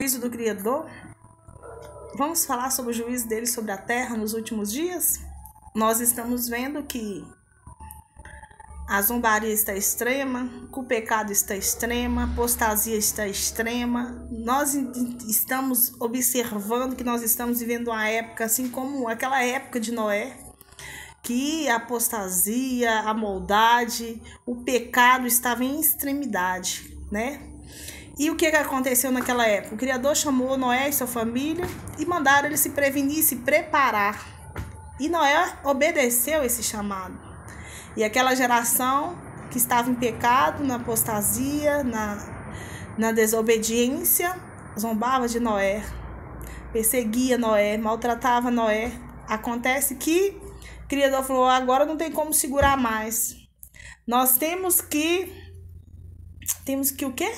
Juízo do Criador. Vamos falar sobre o juízo dele sobre a terra nos últimos dias? Nós estamos vendo que a zombaria está extrema, que o pecado está extrema, a apostasia está extrema. Nós estamos observando que nós estamos vivendo uma época assim como aquela época de Noé, que a apostasia, a maldade, o pecado estava em extremidade, né? E o que aconteceu naquela época? O Criador chamou Noé e sua família e mandaram ele se prevenir, se preparar. E Noé obedeceu esse chamado. E aquela geração que estava em pecado, na apostasia, na desobediência, zombava de Noé, perseguia Noé, maltratava Noé. Acontece que o Criador falou, agora não tem como segurar mais. Nós temos que o quê?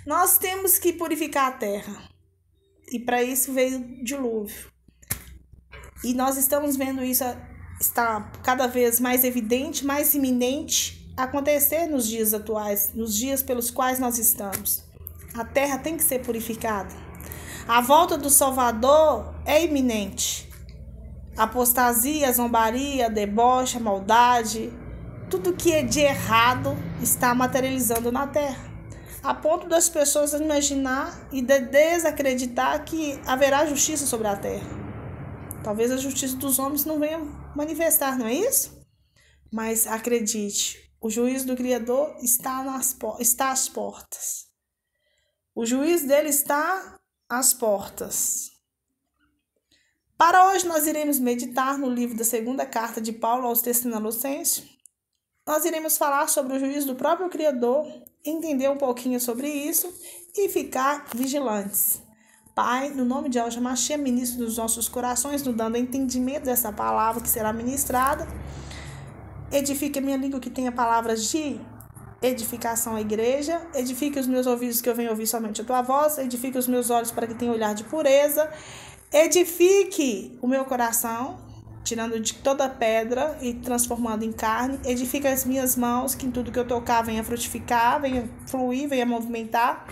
Nós temos que purificar a terra. E para isso veio o dilúvio. E nós estamos vendo isso está cada vez mais evidente, mais iminente acontecer nos dias atuais, nos dias pelos quais nós estamos. A terra tem que ser purificada. A volta do Salvador é iminente. A apostasia, a zombaria, a deboche, a maldade, tudo que é de errado está materializando na terra. A ponto das pessoas imaginar e desacreditar que haverá justiça sobre a terra. Talvez a justiça dos homens não venha manifestar, não é isso? Mas acredite, o juízo do Criador está às portas. O juízo dele está às portas. Para hoje nós iremos meditar no livro da segunda carta de Paulo aos Tessalonicenses. Nós iremos falar sobre o juízo do próprio Criador, entender um pouquinho sobre isso e ficar vigilantes. Pai, no nome de Yahshua Mashiach, ministro dos nossos corações, nos dando entendimento dessa palavra que será ministrada. Edifique a minha língua que tenha palavras de edificação à igreja. Edifique os meus ouvidos que eu venha ouvir somente a tua voz. Edifique os meus olhos para que tenha olhar de pureza. Edifique o meu coração, tirando de toda pedra e transformando em carne. Edifica as minhas mãos, que em tudo que eu tocar venha frutificar, venha fluir, venha movimentar.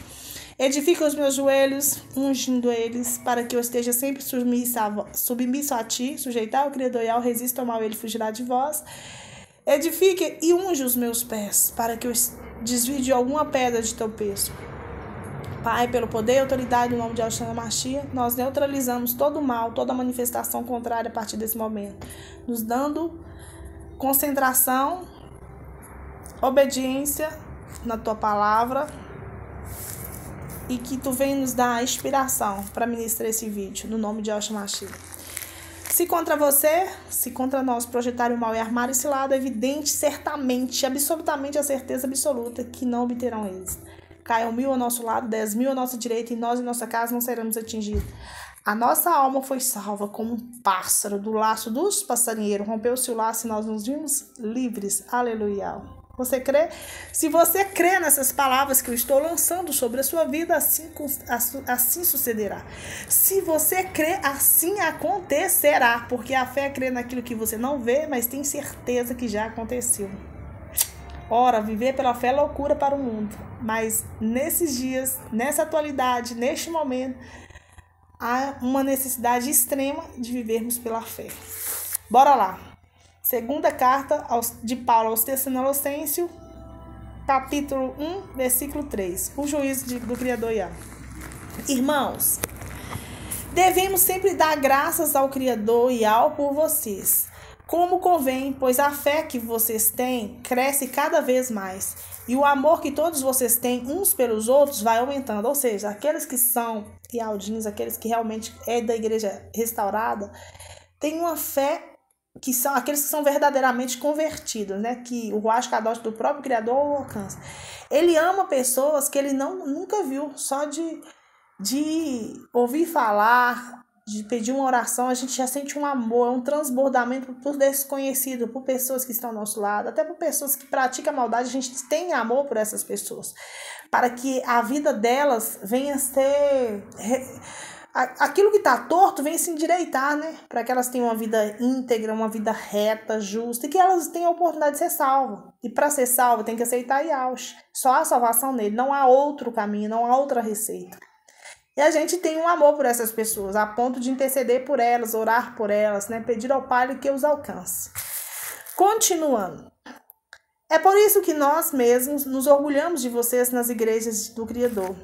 Edifica os meus joelhos, ungindo eles, para que eu esteja sempre submisso a ti, sujeitar ao Criador e ao resisto ao mal, ele fugirá de vós. Edifique e unge os meus pés, para que eu desvie de alguma pedra de teu peso. Pai, pelo poder e autoridade no nome de Yahshua Mashiach, nós neutralizamos todo o mal, toda manifestação contrária a partir desse momento, nos dando concentração, obediência na tua palavra e que tu venha nos dar a inspiração para ministrar esse vídeo, no nome de Yahshua Mashiach. Se contra você, se contra nós projetarem o mal e armar esse lado, é evidente, certamente, absolutamente a certeza absoluta que não obterão eles. Caiam 1000 ao nosso lado, 10.000 à nossa direita, e nós e nossa casa não seremos atingidos. A nossa alma foi salva como um pássaro do laço dos passarinheiros. Rompeu-se o laço e nós nos vimos livres. Aleluia. Você crê? Se você crê nessas palavras que eu estou lançando sobre a sua vida, assim sucederá. Se você crê, assim acontecerá. Porque a fé é crer naquilo que você não vê, mas tem certeza que já aconteceu. Ora, viver pela fé é loucura para o mundo. Mas nesses dias, nessa atualidade, neste momento, há uma necessidade extrema de vivermos pela fé. Bora lá. Segunda carta de Paulo aos Tessalonicenses, capítulo 1, versículo 3. O juízo do Criador Yahweh. Irmãos, devemos sempre dar graças ao Criador Yahweh por vocês, como convém, pois a fé que vocês têm cresce cada vez mais. E o amor que todos vocês têm uns pelos outros vai aumentando. Ou seja, aqueles que são ialdins, aqueles que realmente é da igreja restaurada, têm uma fé que são aqueles que são verdadeiramente convertidos, né? Que o Ruach Kadosh do próprio Criador alcança. Ele ama pessoas que ele nunca viu, só de ouvir falar, de pedir uma oração, a gente já sente um amor, um transbordamento por desconhecido, por pessoas que estão ao nosso lado, até por pessoas que praticam maldade, a gente tem amor por essas pessoas, para que a vida delas venha a ser... aquilo que está torto venha se endireitar, né? Para que elas tenham uma vida íntegra, uma vida reta, justa, e que elas tenham a oportunidade de ser salvas. E para ser salva tem que aceitar Yahshua. Só há salvação nele, não há outro caminho, não há outra receita. E a gente tem um amor por essas pessoas, a ponto de interceder por elas, orar por elas, né? Pedir ao Pai que os alcance. Continuando. É por isso que nós mesmos nos orgulhamos de vocês nas igrejas do Criador,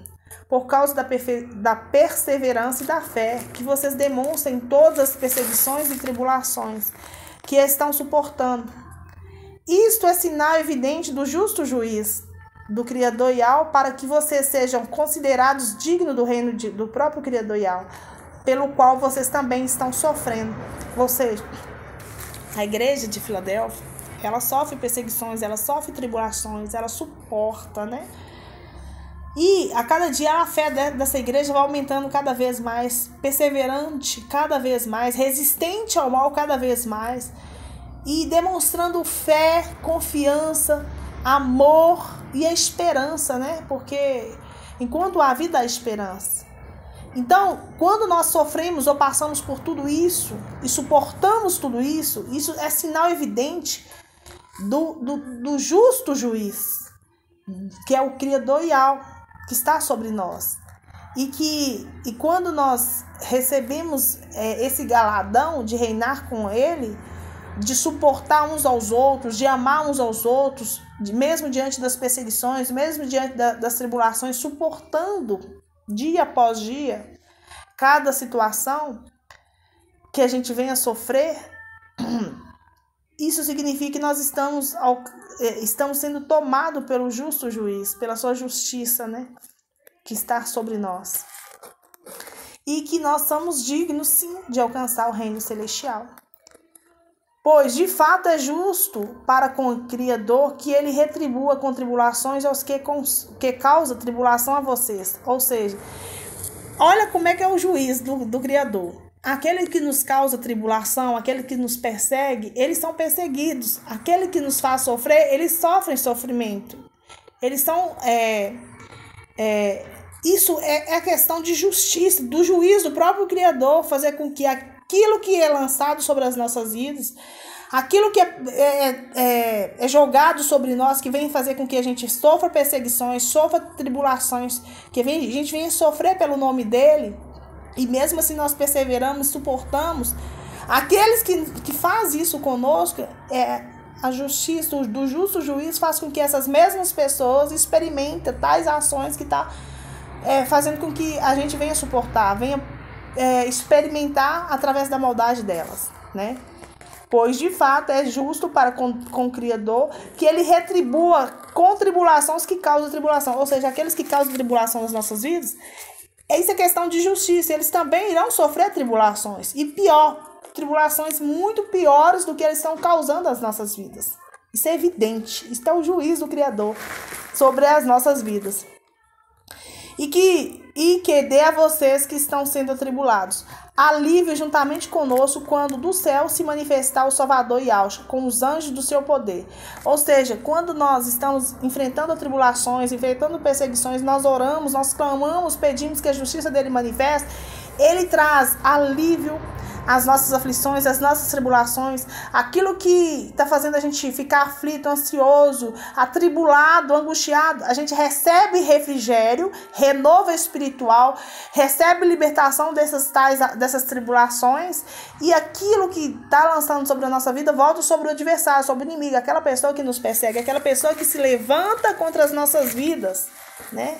por causa da perseverança e da fé que vocês demonstram em todas as perseguições e tribulações que estão suportando. Isto é sinal evidente do justo juiz, do Criador Yahweh, para que vocês sejam considerados dignos do reino do próprio Criador Yahweh, pelo qual vocês também estão sofrendo. Ou seja, a igreja de Filadélfia, ela sofre perseguições, ela sofre tribulações, ela suporta, né? E a cada dia a fé dessa igreja vai aumentando cada vez mais, perseverante cada vez mais, resistente ao mal cada vez mais, e demonstrando fé, confiança, amor e a esperança, né? Porque enquanto há vida, há esperança. Então, quando nós sofremos ou passamos por tudo isso e suportamos tudo isso, isso é sinal evidente do justo juiz, que é o Criador Yahweh, que está sobre nós. E quando nós recebemos esse galardão de reinar com ele, de suportar uns aos outros, de amar uns aos outros, mesmo diante das perseguições, mesmo diante das tribulações, suportando dia após dia cada situação que a gente venha sofrer, isso significa que nós estamos sendo tomados pelo justo juiz, pela sua justiça, né, que está sobre nós. E que nós somos dignos, sim, de alcançar o reino celestial. Pois, de fato, é justo para com o Criador que ele retribua com tribulações aos que causa tribulação a vocês. Ou seja, olha como é que é o juiz do Criador. Aquele que nos causa tribulação, aquele que nos persegue, eles são perseguidos. Aquele que nos faz sofrer, eles sofrem sofrimento. Eles são... isso é a questão de justiça, do juiz do próprio Criador, fazer com que aquilo que é lançado sobre as nossas vidas, aquilo que é jogado sobre nós, que vem fazer com que a gente sofra perseguições, sofra tribulações, que a gente venha sofrer pelo nome dele, e mesmo assim nós perseveramos, suportamos, aqueles que fazem isso conosco, a justiça do justo juiz faz com que essas mesmas pessoas experimentem tais ações que está fazendo com que a gente venha suportar, venha experimentar através da maldade delas, né? Pois de fato é justo para com o Criador que ele retribua com tribulação os que causam tribulação, ou seja, aqueles que causam tribulação nas nossas vidas. Isso é questão de justiça, eles também irão sofrer tribulações, e pior, tribulações muito piores do que eles estão causando às nossas vidas. Isso é evidente, isso é o juízo do Criador sobre as nossas vidas. E que dê a vocês que estão sendo atribulados alívio juntamente conosco quando do céu se manifestar o Salvador Yahshua com os anjos do seu poder. Ou seja, quando nós estamos enfrentando tribulações, enfrentando perseguições, nós oramos, nós clamamos, pedimos que a justiça dele manifeste, ele traz alívio às nossas aflições, às nossas tribulações, aquilo que está fazendo a gente ficar aflito, ansioso, atribulado, angustiado, a gente recebe refrigério, renovo espiritual, recebe libertação dessas tribulações, e aquilo que está lançando sobre a nossa vida volta sobre o adversário, sobre o inimigo, aquela pessoa que nos persegue, aquela pessoa que se levanta contra as nossas vidas, né?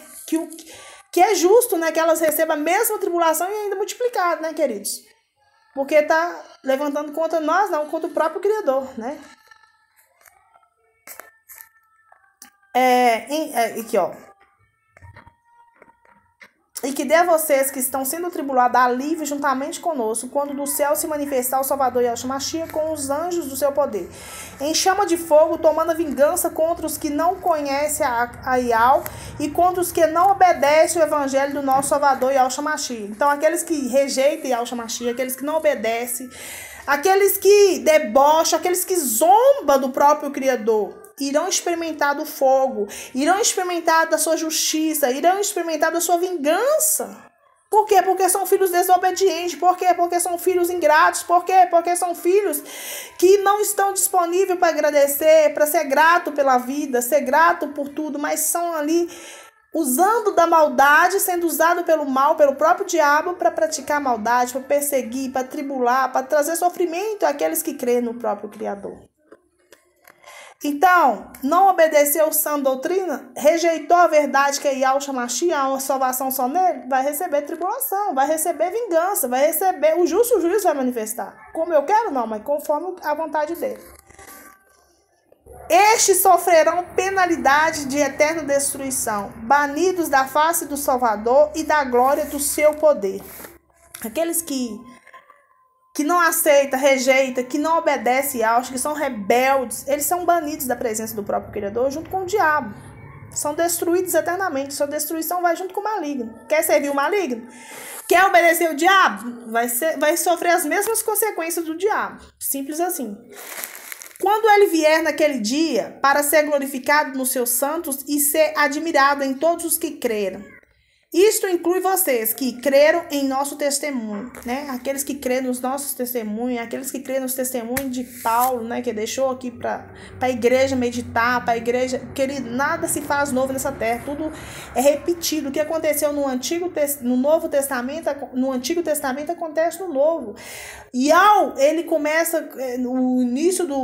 Que é justo, né, que elas recebam a mesma tribulação e ainda multiplicado, né, queridos? Porque está levantando contra nós, não, contra o próprio Criador, né? Aqui, ó. E que dê a vocês que estão sendo tribulados alívio juntamente conosco, quando do céu se manifestar o Salvador Yahshua Mashiach com os anjos do seu poder, em chama de fogo, tomando a vingança contra os que não conhecem a Yahweh e contra os que não obedecem o evangelho do nosso Salvador Yahshua Mashiach. Então, aqueles que rejeitam Yahshua Mashiach, aqueles que não obedecem, aqueles que debocham, aqueles que zombam do próprio Criador, irão experimentar do fogo, irão experimentar da sua justiça, irão experimentar da sua vingança. Por quê? Porque são filhos desobedientes. Por quê? Porque são filhos ingratos. Por quê? Porque são filhos que não estão disponíveis para agradecer, para ser grato pela vida, ser grato por tudo, mas são ali usando da maldade, sendo usado pelo mal, pelo próprio diabo, para praticar maldade, para perseguir, para tribular, para trazer sofrimento àqueles que creem no próprio Criador. Então, não obedeceu sã doutrina, rejeitou a verdade que é Yahshua Mashiach, a salvação só nele, vai receber tribulação, vai receber vingança, vai receber, o justo juiz vai manifestar. Como eu quero, não, mas conforme a vontade dele. Estes sofrerão penalidade de eterna destruição, banidos da face do Salvador e da glória do seu poder. Aqueles que não aceita, rejeita, que não obedece a Yahshua, que são rebeldes, eles são banidos da presença do próprio Criador junto com o diabo. São destruídos eternamente. Sua destruição vai junto com o maligno. Quer servir o maligno? Quer obedecer o diabo? Vai sofrer as mesmas consequências do diabo. Simples assim. Quando ele vier naquele dia, para ser glorificado nos seus santos e ser admirado em todos os que creram. Isto inclui vocês que creram em nosso testemunho, né? Aqueles que creem nos nossos testemunhos, aqueles que creem nos testemunhos de Paulo, né? Que deixou aqui para a igreja meditar, para a igreja... Querido, nada se faz novo nessa terra, tudo é repetido. O que aconteceu no Novo Testamento, no Antigo Testamento acontece no Novo. E ele começa, o início do...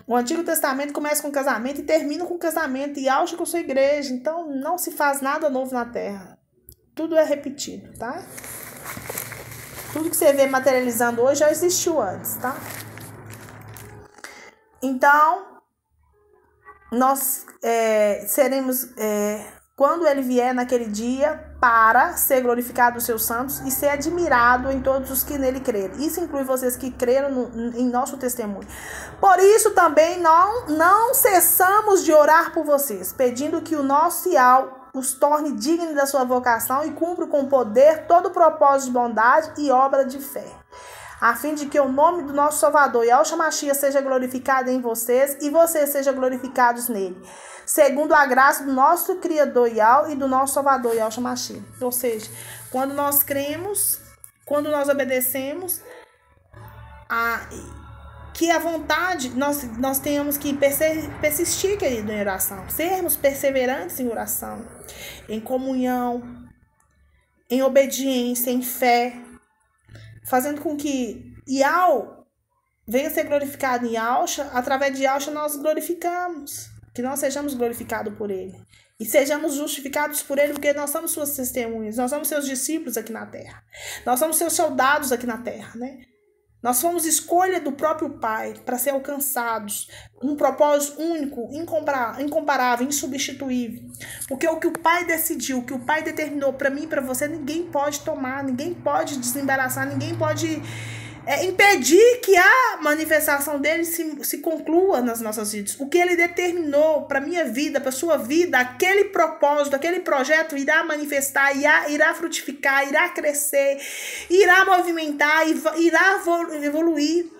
O Antigo Testamento começa com o casamento e termina com o casamento, e acha com a sua igreja. Então, não se faz nada novo na terra. Tudo é repetido, tá? Tudo que você vê materializando hoje já existiu antes, tá? Então, nós seremos, quando ele vier naquele dia, para ser glorificado os seus santos e ser admirado em todos os que nele crerem. Isso inclui vocês que creram em nosso testemunho. Por isso também não cessamos de orar por vocês, pedindo que o nosso Yahweh os torne dignos da sua vocação e cumpra com poder todo o propósito de bondade e obra de fé, a fim de que o nome do nosso Salvador, Yahshua Mashiach, seja glorificado em vocês e vocês sejam glorificados nele, segundo a graça do nosso Criador Yahweh e do nosso Salvador, Yahshua Mashiach. Ou seja, quando nós cremos, quando nós obedecemos, que a vontade, nós tenhamos que persistir, querido, em oração. Sermos perseverantes em oração, em comunhão, em obediência, em fé, fazendo com que Yahweh venha ser glorificado em Yahshua. Através de Yahshua nós glorificamos, que nós sejamos glorificados por ele. E sejamos justificados por ele, porque nós somos suas testemunhas, nós somos seus discípulos aqui na terra. Nós somos seus soldados aqui na terra, né? Nós fomos escolha do próprio Pai para ser alcançados. Um propósito único, incomparável, insubstituível. Porque o que o Pai decidiu, o que o Pai determinou para mim e para você, ninguém pode tomar, ninguém pode desembaraçar, ninguém pode impedir que a manifestação dele se conclua nas nossas vidas. O que ele determinou para minha vida, para sua vida, aquele propósito, aquele projeto irá manifestar, irá frutificar, irá crescer, irá movimentar, irá evoluir.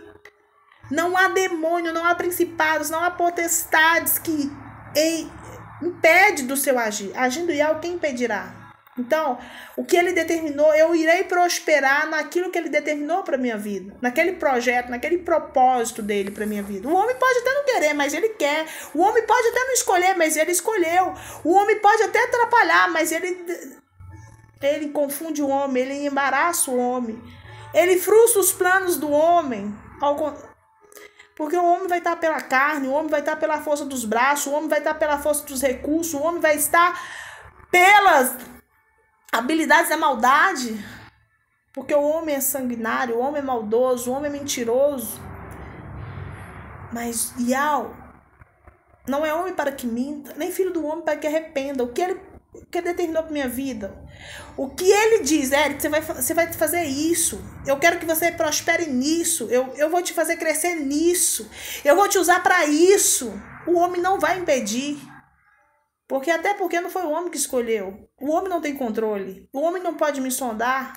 Não há demônio, não há principados, não há potestades que impede do seu agir. Agindo Yahweh, quem impedirá? Então, o que ele determinou, eu irei prosperar naquilo que ele determinou para minha vida, naquele projeto, naquele propósito dele para minha vida. O homem pode até não querer, mas ele quer. O homem pode até não escolher, mas ele escolheu. O homem pode até atrapalhar, mas ele confunde o homem, ele embaraça o homem. Ele frustra os planos do homem. Porque o homem vai estar pela carne, o homem vai estar pela força dos braços, o homem vai estar pela força dos recursos, o homem vai estar pelas habilidades da maldade, porque o homem é sanguinário, o homem é maldoso, o homem é mentiroso. Mas Yahweh não é homem para que minta, nem filho do homem para que arrependa. O que ele determinou para minha vida, o que ele diz, Eric, você vai fazer isso, eu quero que você prospere nisso, eu vou te fazer crescer nisso, eu vou te usar para isso. O homem não vai impedir. Até porque não foi o homem que escolheu. O homem não tem controle. O homem não pode me sondar.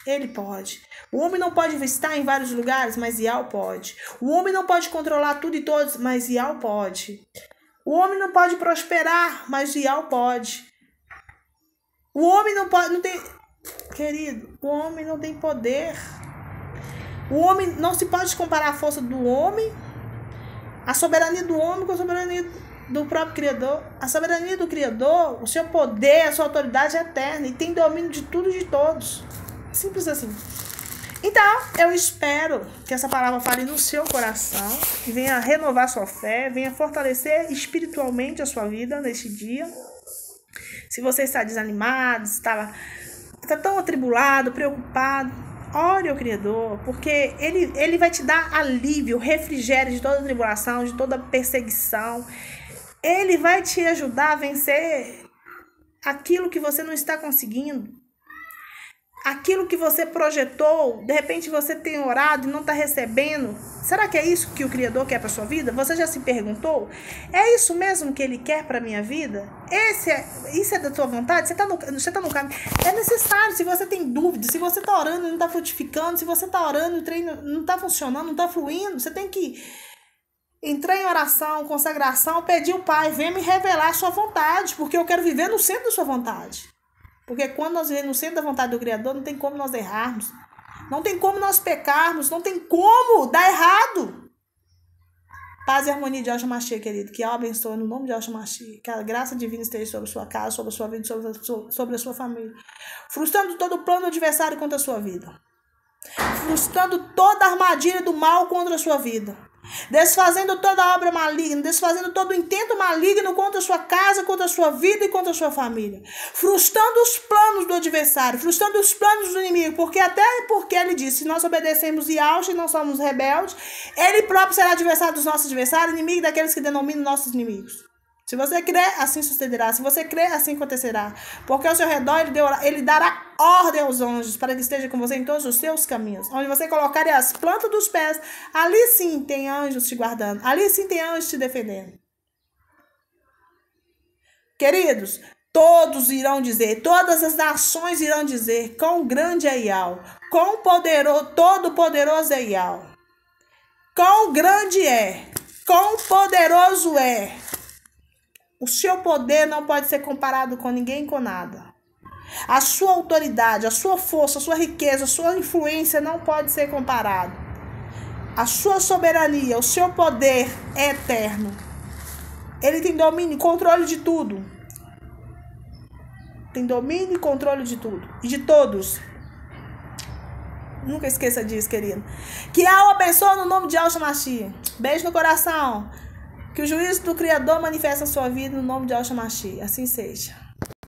Ele pode. O homem não pode estar em vários lugares, mas Yahweh pode. O homem não pode controlar tudo e todos, mas Yahweh pode. O homem não pode prosperar, mas Yahweh pode. O homem não tem... Querido, o homem não tem poder. O homem não se pode comparar a força do homem, a soberania do homem com a soberania do próprio Criador. A soberania do Criador, o seu poder, a sua autoridade é eterna e tem domínio de tudo e de todos. Simples assim. Então, eu espero que essa palavra fale no seu coração, que venha renovar sua fé, venha fortalecer espiritualmente a sua vida neste dia. Se você está desanimado, está tão atribulado, preocupado, ore ao Criador, porque ele vai te dar alívio, refrigério de toda tribulação, de toda perseguição. Ele vai te ajudar a vencer aquilo que você não está conseguindo. Aquilo que você projetou, de repente você tem orado e não está recebendo. Será que é isso que o Criador quer para sua vida? Você já se perguntou? É isso mesmo que Ele quer para a minha vida? Isso é da tua vontade? Você tá no caminho? É necessário, se você tem dúvida, se você está orando e não está frutificando, se você está orando e o treino não está funcionando, não está fluindo, você tem que entrar em oração, consagração, pedir o Pai, venha me revelar a sua vontade, porque eu quero viver no centro da sua vontade. Porque quando nós vivemos no centro da vontade do Criador, não tem como nós errarmos. Não tem como nós pecarmos. Não tem como dar errado. Paz e harmonia de Yahshua Mashiach, querido. Que eu abençoe no nome de Yahshua Mashiach. Que a graça divina esteja sobre a sua casa, sobre a sua vida, sobre a sua família. Frustrando todo o plano do adversário contra a sua vida. Frustrando toda a armadilha do mal contra a sua vida. Desfazendo toda a obra maligna, desfazendo todo o intento maligno contra a sua casa, contra a sua vida e contra a sua família. Frustrando os planos do adversário, frustrando os planos do inimigo, porque ele disse, se nós obedecemos Yahshua e não somos rebeldes, ele próprio será adversário dos nossos adversários, inimigo daqueles que denominam nossos inimigos. Se você crer, assim sucederá. Se você crer, assim acontecerá. Porque ao seu redor ele dará ordem aos anjos para que esteja com você em todos os seus caminhos. Onde você colocar as plantas dos pés, ali sim tem anjos te guardando. Ali sim tem anjos te defendendo. Queridos, todos irão dizer, todas as nações irão dizer, quão grande é Yahweh, quão poderoso, todo poderoso é Yahweh. Quão grande é, quão poderoso é. O seu poder não pode ser comparado com ninguém, com nada. A sua autoridade, a sua força, a sua riqueza, a sua influência não pode ser comparado. A sua soberania, o seu poder é eterno. Ele tem domínio e controle de tudo. Tem domínio e controle de tudo. E de todos. Nunca esqueça disso, querido. Que Yahweh abençoe no nome de Yahshua Mashiach. Beijo no coração. Que o juízo do Criador manifeste a sua vida no nome de Yahshua Mashiach. Assim seja.